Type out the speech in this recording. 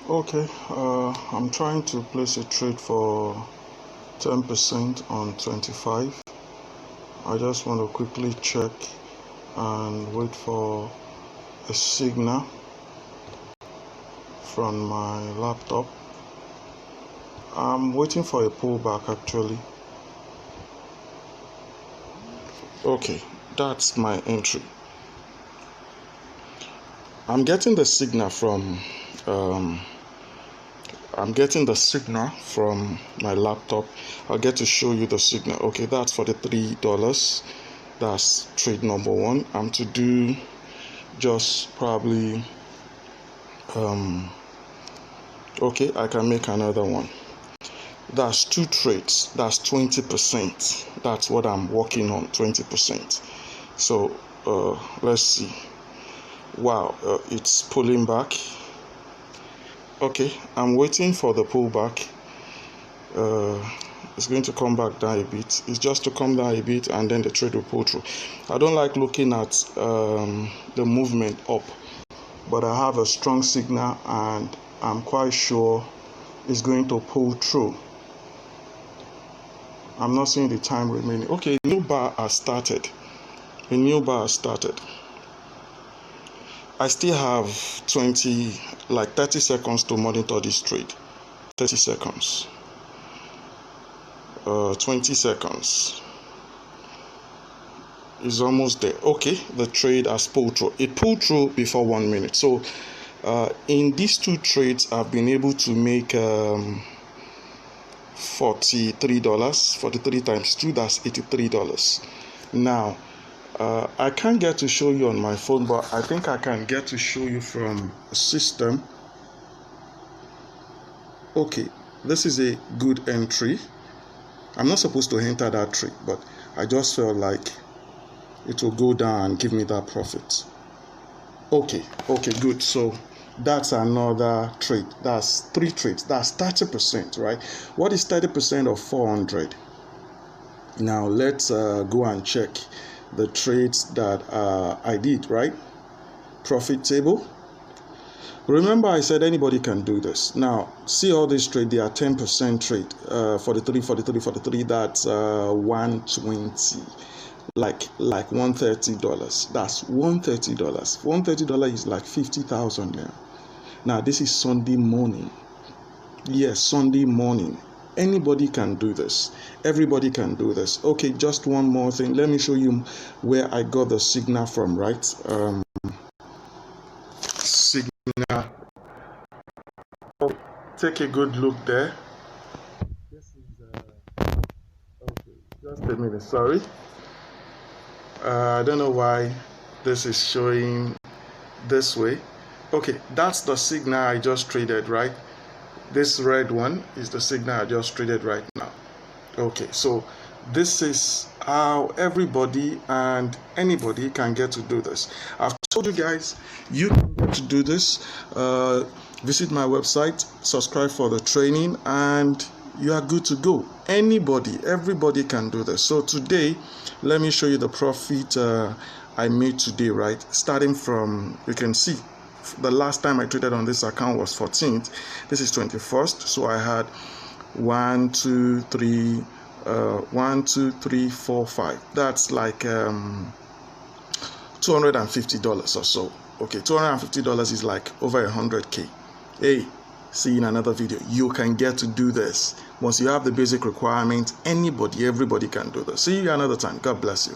Okay, I'm trying to place a trade for 10% on 25. I just want to quickly check and wait for a signal from my laptop. I'm waiting for a pullback actually. Okay, that's my entry. I'm getting the signal from my laptop. I'll get to show you the signal. Okay, that's for the $3. That's trade number one. I'm to do just probably okay, I can make another one. That's two trades. That's 20%. That's what I'm working on, 20%. So let's see. Wow, it's pulling back. Okay, I'm waiting for the pullback. It's going to come back down a bit. It's just to come down a bit and then the trade will pull through. I don't like looking at the movement up, but I have a strong signal and I'm quite sure it's going to pull through. I'm not seeing the time remaining. Okay, a new bar has started. I still have 30 seconds to monitor this trade. 30 seconds. 20 seconds. It's almost there. Okay, the trade has pulled through. It pulled through before 1 minute. So in these two trades, I've been able to make $43. 43 times 2, that's $83. Now, I can't get to show you on my phone, but I think I can get to show you from a system. Okay, this is a good entry. I'm not supposed to enter that trade, but I just felt like it will go down and give me that profit. Okay, good. So that's another trade. That's 3 trades. That's 30%, right? What is 30% of 400? Now let's go and check the trades that I did, right? Profit table. Remember I said anybody can do this. Now see all these trades, they are 10% trade. 43, that's 120. Like $130. That's $130. $130 is like 50,000 now. Now this is Sunday morning. Yes, Sunday morning. Anybody can do this. Everybody can do this. Okay, just one more thing. Let me show you where I got the signal from, right? Signal. Oh, take a good look there. This is okay. Just a minute. Sorry. I don't know why this is showing this way. Okay, that's the signal I just traded, right? This red one is the signal I just traded right now. Okay, so this is how everybody and anybody can get to do this. I've told you guys, you can get to do this. Visit my website, subscribe for the training, and you are good to go. Everybody can do this. So today, let me show you the profit I made today, right? Starting from, you can see, the last time I traded on this account was 14th. This is 21st. So I had 1, 2, 3, 4, 5. That's like $250 or so. Okay, $250 is like over 100k. Hey, see you in another video. You can get to do this. Once you have the basic requirements, everybody can do this. See you another time. God bless you.